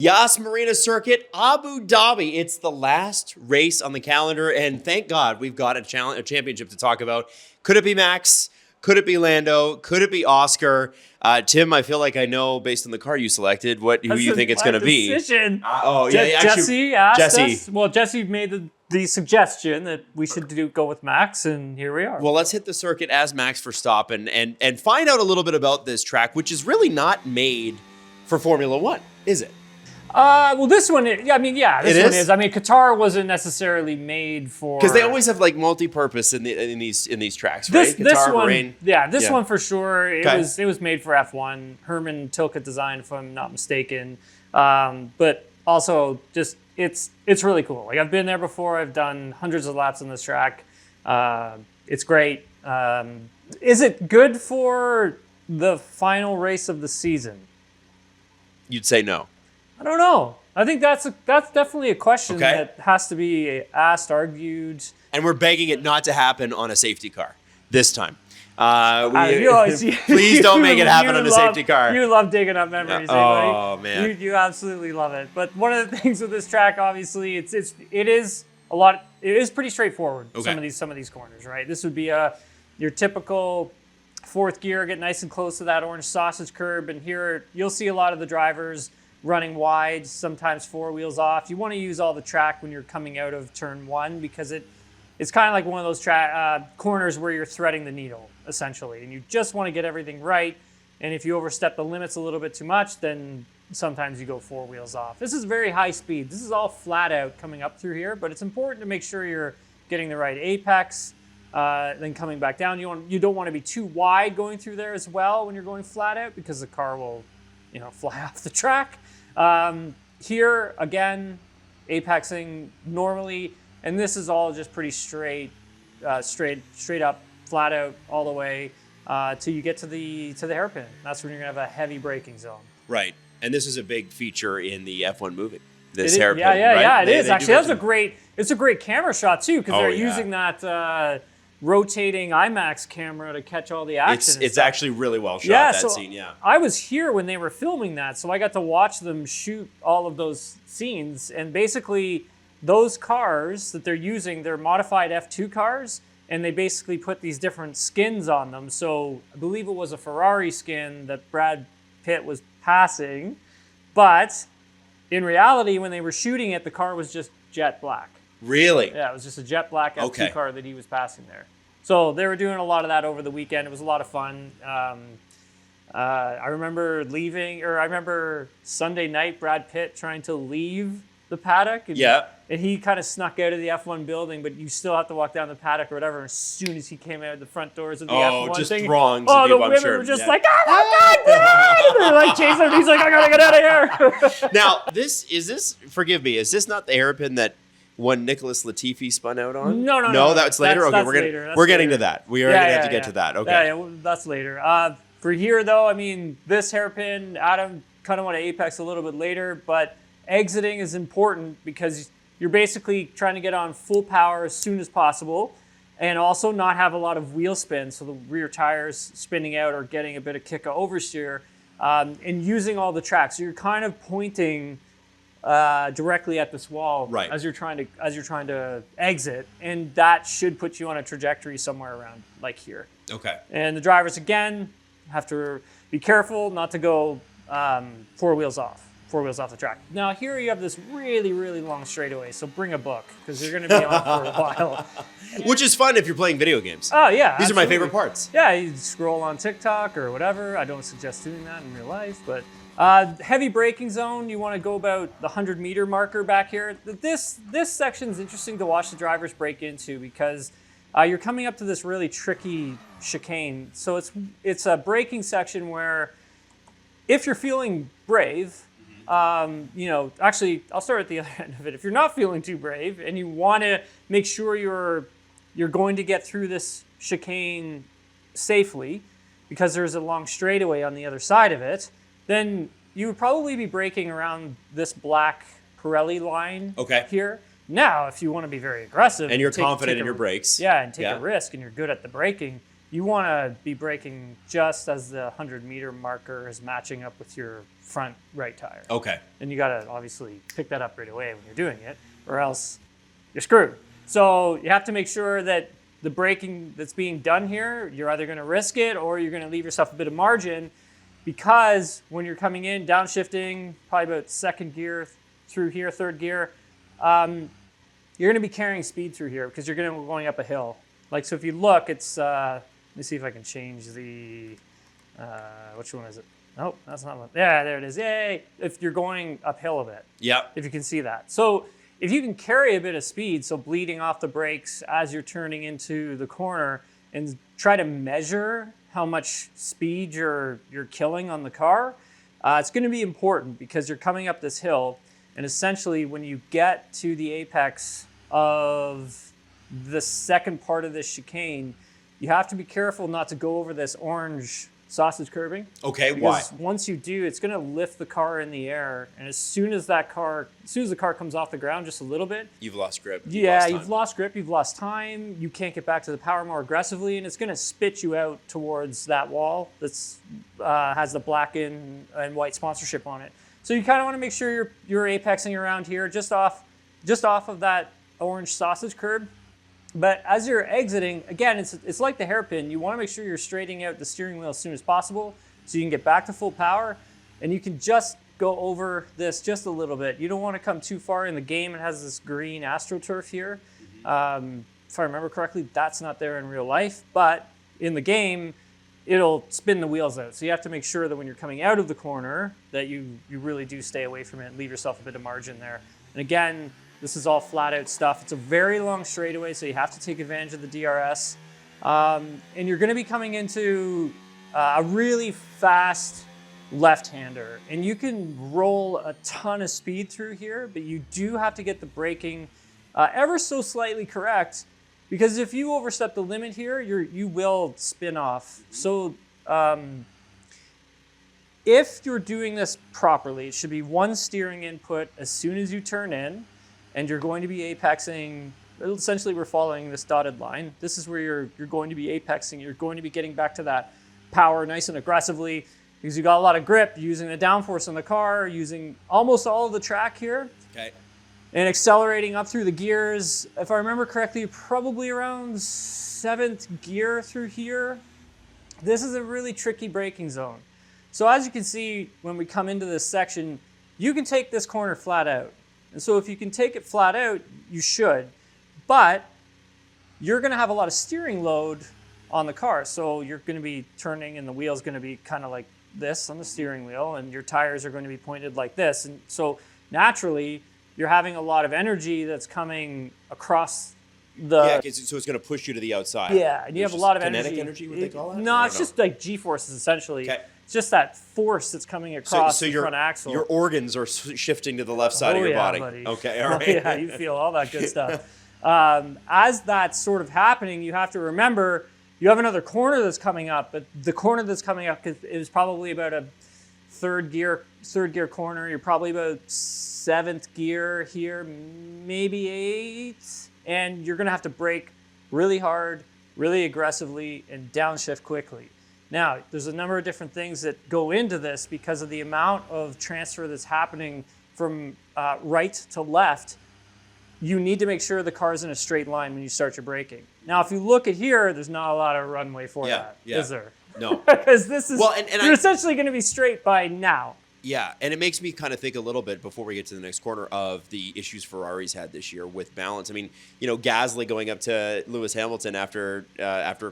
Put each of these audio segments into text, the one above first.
Yas Marina Circuit, Abu Dhabi. It's the last race on the calendar, and thank God we've got a championship to talk about. Could it be Max? Could it be Lando? Could it be Oscar? Tim, I feel like I know, based on the car you selected, who you think it's going to be. Decision. Jesse asked us. Well, Jesse made the suggestion that we should go with Max, and here we are. Well, let's hit the circuit as Max Verstappen and find out a little bit about this track, which is really not made for Formula One, is it? Well, this one, this one is. I mean, Qatar wasn't necessarily made for, because they always have like multi-purpose in these tracks, right? This Qatar, one, Bahrain. One for sure. It was made for F1. Herman Tilke design, if I'm not mistaken. But also, just it's really cool. Like, I've been there before. I've done hundreds of laps on this track. It's great. Is it good for the final race of the season? You'd say no. I don't know. I think that's definitely a question that has to be asked, argued. And we're begging it not to happen on a safety car this time. Please don't make it happen on a safety car. You love digging up memories, oh, man. You absolutely love it. But one of the things with this track, obviously, it is pretty straightforward. Okay. Some of these corners, right? This would be your typical fourth gear, get nice and close to that orange sausage curb, and here you'll see a lot of the drivers running wide, sometimes four wheels off. You want to use all the track when you're coming out of turn one, because it's kind of like one of those corners where you're threading the needle, essentially, and you just want to get everything right. And if you overstep the limits a little bit too much, then sometimes you go four wheels off. This is very high speed. This is all flat out coming up through here, but it's important to make sure you're getting the right apex, then coming back down. You don't want to be too wide going through there as well when you're going flat out, because the car will fly off the track. Here, again, apexing normally, and this is all just pretty straight up, flat out, all the way till you get to the hairpin. That's when you're gonna have a heavy braking zone. Right, and this is a big feature in the F1 movie. This hairpin, right? It is actually. It's a great camera shot too, because they're using that rotating IMAX camera to catch all the action. It's actually really well shot, that scene, yeah. I was here when they were filming that, so I got to watch them shoot all of those scenes, and basically those cars that they're using, they're modified F2 cars, and they basically put these different skins on them. So I believe it was a Ferrari skin that Brad Pitt was passing, but in reality, when they were shooting it, the car was just jet black. Really? Yeah, it was just a jet black F2 car that he was passing there. So they were doing a lot of that over the weekend. It was a lot of fun. I remember Sunday night, Brad Pitt trying to leave the paddock. And he kind of snuck out of the F1 building, but you still have to walk down the paddock or whatever. As soon as he came out of the front doors of the F1 just thing, throngs the of people, women I'm sure. were just like, oh my God, they're like chasing him. He's like, I gotta get out of here. Now, forgive me, is this not the hairpin that one Nicholas Latifi spun out on? No. That's later? That's we're getting to that. We are going to have to get to that. Okay. Yeah, that's later. For here, though, I mean, this hairpin, Adam kind of want to apex a little bit later, but exiting is important because you're basically trying to get on full power as soon as possible and also not have a lot of wheel spin, so the rear tires spinning out or getting a bit of kick of oversteer, and using all the track. So you're kind of pointing directly at this wall as you're trying to exit, and that should put you on a trajectory somewhere around like here. Okay. And the drivers again have to be careful not to go four wheels off the track. Now here you have this really, really long straightaway, so bring a book because you're going to be on for a while. Which is fun if you're playing video games. Oh yeah, these are my favorite parts. Yeah, you scroll on TikTok or whatever. I don't suggest doing that in real life, but. Heavy braking zone, you want to go about the 100-meter marker back here. This section is interesting to watch the drivers break into because you're coming up to this really tricky chicane. So it's a braking section where if you're feeling brave, actually, I'll start at the other end of it. If you're not feeling too brave and you want to make sure you're going to get through this chicane safely because there's a long straightaway on the other side of it, then you would probably be braking around this black Pirelli line here. Now, if you want to be very aggressive and you're confident in your brakes, and take a risk, and you're good at the braking, you want to be braking just as the 100-meter marker is matching up with your front right tire. Okay. And you got to obviously pick that up right away when you're doing it, or else you're screwed. So you have to make sure that the braking that's being done here, you're either going to risk it or you're going to leave yourself a bit of margin, because when you're coming in, downshifting, probably about second gear through here, third gear, you're going to be carrying speed through here because you're going up a hill. Like, so if you look, it's, let me see if I can change the, which one is it? Nope, that's not one. Yeah, there it is. Yay! If you're going uphill a bit. Yep. If you can see that. So if you can carry a bit of speed, so bleeding off the brakes as you're turning into the corner, and try to measure how much speed you're killing on the car, it's going to be important because you're coming up this hill, and essentially when you get to the apex of the second part of this chicane, you have to be careful not to go over this orange sausage curbing. Okay, why? Because once you do, it's going to lift the car in the air, and as soon as the car comes off the ground just a little bit, You've lost grip. you've lost grip, you've lost time, you can't get back to the power more aggressively, and it's going to spit you out towards that wall that's has the black and white sponsorship on it. So you kind of want to make sure you're apexing around here, just off of that orange sausage curb. But as you're exiting, again, it's like the hairpin. You want to make sure you're straightening out the steering wheel as soon as possible so you can get back to full power, and you can just go over this just a little bit. You don't want to come too far. In the game, it has this green AstroTurf here. If I remember correctly, that's not there in real life, but in the game, it'll spin the wheels out. So you have to make sure that when you're coming out of the corner that you really do stay away from it and leave yourself a bit of margin there. And again, this is all flat out stuff. It's a very long straightaway, so you have to take advantage of the DRS. And you're going to be coming into a really fast left-hander. And you can roll a ton of speed through here, but you do have to get the braking ever so slightly correct, because if you overstep the limit here, you will spin off. So if you're doing this properly, it should be one steering input as soon as you turn in, and you're going to be apexing. Essentially, we're following this dotted line. This is where you're going to be apexing. You're going to be getting back to that power nice and aggressively because you got a lot of grip, using the downforce on the car, using almost all of the track here. Okay. And accelerating up through the gears. If I remember correctly, probably around 7th gear through here. This is a really tricky braking zone. So as you can see, when we come into this section, you can take this corner flat out. And so if you can take it flat out, you should. But you're going to have a lot of steering load on the car. So you're going to be turning, and the wheel's going to be kind of like this on the steering wheel, and your tires are going to be pointed like this. And so naturally, you're having a lot of energy that's coming across the... Yeah, so it's going to push you to the outside. Yeah, and you have a lot of kinetic energy, what they call it? No, it's just like G-forces, essentially. Okay. It's just that force that's coming across the front axle. Your organs are shifting to the left side of your body. Buddy. Okay, all right. Yeah, you feel all that good stuff. As that's sort of happening, you have to remember you have another corner that's coming up, but the corner that's coming up is probably about a third gear corner. You're probably about 7th gear here, maybe 8th, and you're going to have to brake really hard, really aggressively, and downshift quickly. Now, there's a number of different things that go into this because of the amount of transfer that's happening from right to left. You need to make sure the car's in a straight line when you start your braking. Now, if you look at here, there's not a lot of runway for that, is there? No. Because this is, and you're essentially going to be straight by now. Yeah, and it makes me kind of think a little bit before we get to the next corner of the issues Ferrari's had this year with balance. I mean, Gasly going up to Lewis Hamilton after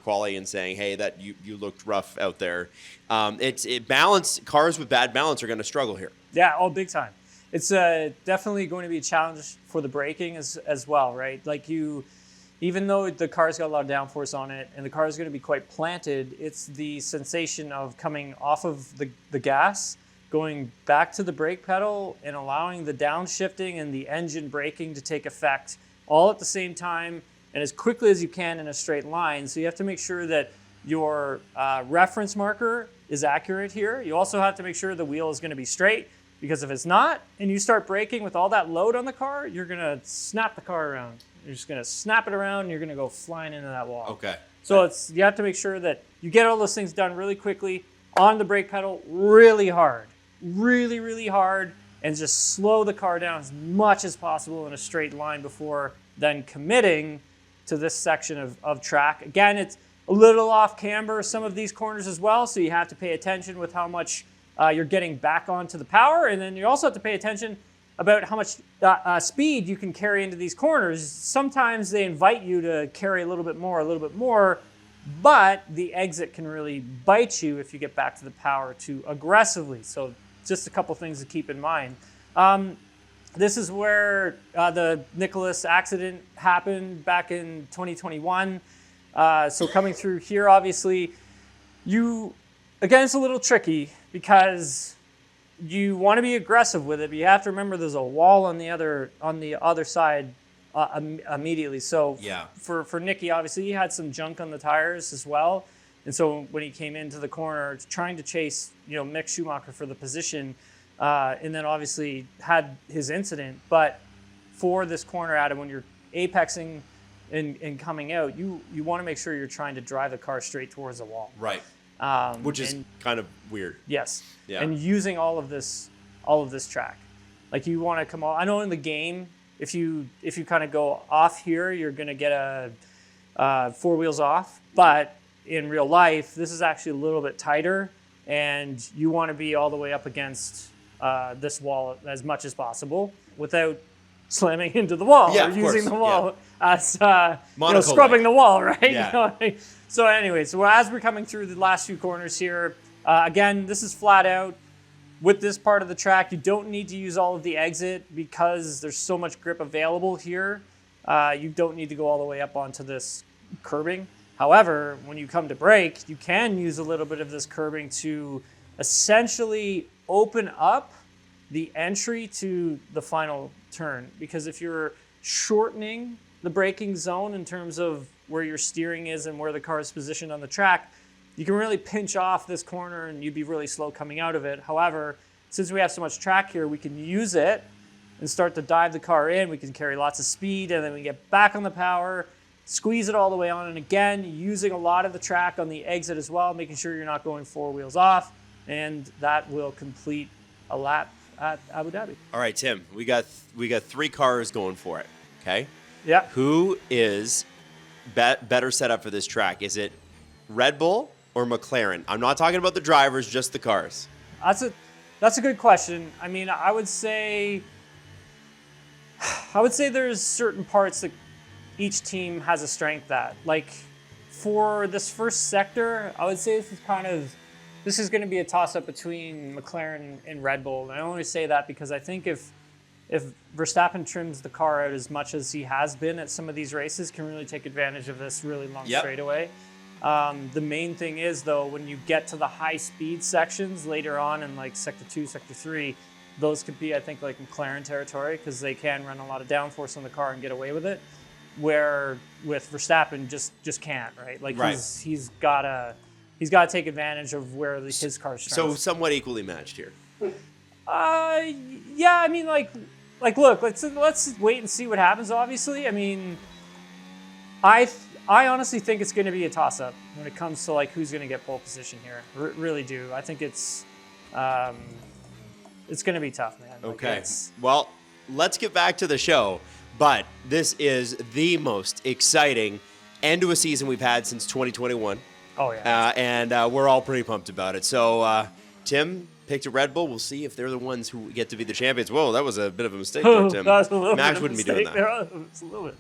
quali and saying, "Hey, that you looked rough out there." Balance. Cars with bad balance are going to struggle here. Yeah, big time. It's definitely going to be a challenge for the braking as well, right? Like even though the car's got a lot of downforce on it and the car is going to be quite planted, it's the sensation of coming off of the gas, going back to the brake pedal, and allowing the downshifting and the engine braking to take effect all at the same time and as quickly as you can in a straight line. So you have to make sure that your reference marker is accurate here. You also have to make sure the wheel is going to be straight, because if it's not, and you start braking with all that load on the car, you're going to snap the car around. You're just going to snap it around, and you're going to go flying into that wall. Okay. So you have to make sure that you get all those things done really quickly on the brake pedal, really hard, really, really hard, and just slow the car down as much as possible in a straight line before then committing to this section of track. Again, it's a little off camber, some of these corners as well, so you have to pay attention with how much you're getting back onto the power, and then you also have to pay attention about how much speed you can carry into these corners. Sometimes they invite you to carry a little bit more, but the exit can really bite you if you get back to the power too aggressively. So just a couple things to keep in mind. This is where the Nicholas accident happened back in 2021. So coming through here, obviously, again, it's a little tricky because you want to be aggressive with it, but you have to remember there's a wall on the other side immediately. So for Nicky, obviously, he had some junk on the tires as well. And so when he came into the corner, trying to chase, Mick Schumacher for the position, and then obviously had his incident. But for this corner, Adam, when you're apexing and coming out, you want to make sure you're trying to drive the car straight towards the wall. Right. Which is kind of weird. Yes. Yeah. And using all of this track. Like you want to come off. I know in the game, if you kind of go off here, you're going to get a 4 wheels off. But in real life, this is actually a little bit tighter, and you want to be all the way up against this wall as much as possible without slamming into the wall or using the wall as scrubbing the wall, right? Yeah. So anyway, as we're coming through the last few corners here, again, this is flat out. With this part of the track, you don't need to use all of the exit because there's so much grip available here. You don't need to go all the way up onto this curbing. However, when you come to brake, you can use a little bit of this curbing to essentially open up the entry to the final turn. Because if you're shortening the braking zone in terms of where your steering is and where the car is positioned on the track, you can really pinch off this corner and you'd be really slow coming out of it. However, since we have so much track here, we can use it and start to dive the car in. We can carry lots of speed, and then we get back on the power, squeeze it all the way on, and again, using a lot of the track on the exit as well, making sure you're not going 4 wheels off, and that will complete a lap at Abu Dhabi. All right, Tim, we got 3 cars going for it, okay? Yeah. Who is better set up for this track? Is it Red Bull or McLaren? I'm not talking about the drivers, just the cars. That's a good question. I mean, I would say there's certain parts that each team has a strength at. Like for this first sector, I would say this is going to be a toss-up between McLaren and Red Bull. And I only say that because I think if Verstappen trims the car out as much as he has been at some of these races, can really take advantage of this really long straightaway. The main thing is, though, when you get to the high-speed sections later on in like Sector 2, Sector 3, those could be, I think, like McLaren territory because they can run a lot of downforce on the car and get away with it. Where with Verstappen just can't, right? Like he's got to take advantage of where his car's strength. So somewhat equally matched here. Yeah, I mean, like look, let's wait and see what happens. Obviously, I mean, I honestly think it's going to be a toss-up when it comes to like who's going to get pole position here. Really do. I think it's going to be tough, man. Okay. Well, let's get back to the show. But this is the most exciting end to a season we've had since 2021. Oh, yeah. And we're all pretty pumped about it. So, Tim picked a Red Bull. We'll see if they're the ones who get to be the champions. Whoa, that was a bit of a mistake there, Tim. That was a little Max bit wouldn't of be doing that. that. It's a little bit.